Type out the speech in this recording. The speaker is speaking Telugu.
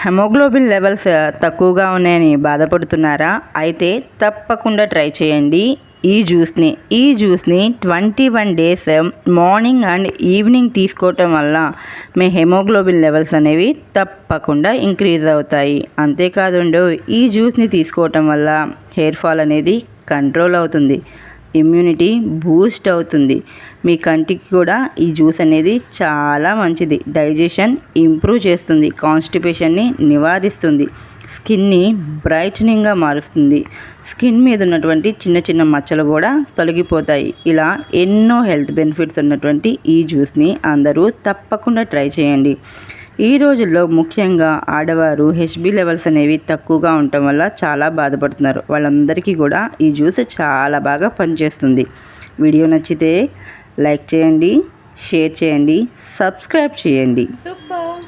హెమోగ్లోబిన్ లెవెల్స్ తక్కువగా ఉన్నాయని బాధపడుతున్నారా? అయితే తప్పకుండా ట్రై చేయండి ఈ జ్యూస్ని 21 డేస్ మార్నింగ్ అండ్ ఈవినింగ్ తీసుకోవటం వల్ల మీ హెమోగ్లోబిన్ లెవెల్స్ అనేవి తప్పకుండా ఇంక్రీజ్ అవుతాయి. అంతేకాదు ఈ జ్యూస్ని తీసుకోవటం వల్ల హెయిర్ ఫాల్ అనేది కంట్రోల్ అవుతుంది, ఇమ్యూనిటీ బూస్ట్ అవుతుంది. మీ కంటికి కూడా ఈ జ్యూస్ అనేది చాలా మంచిది. డైజెషన్ ఇంప్రూవ్ చేస్తుంది, కాన్స్టిపేషన్ని నివారిస్తుంది, స్కిన్ని బ్రైట్నింగ్గా మారుస్తుంది, స్కిన్ మీద ఉన్నటువంటి చిన్న చిన్న మచ్చలు కూడా తొలగిపోతాయి. ఇలా ఎన్నో హెల్త్ బెనిఫిట్స్ ఉన్నటువంటి ఈ జ్యూస్ని అందరూ తప్పకుండా ట్రై చేయండి. ఈ రోజుల్లో ముఖ్యంగా ఆడవారు హెచ్బి లెవెల్స్ అనేవి తక్కువగా ఉండటం వల్ల చాలా బాధపడుతున్నారు. వాళ్ళందరికీ కూడా ఈ జ్యూస్ చాలా బాగా పనిచేస్తుంది. వీడియో నచ్చితే లైక్ చేయండి, షేర్ చేయండి, సబ్స్క్రైబ్ చేయండి. సూపర్.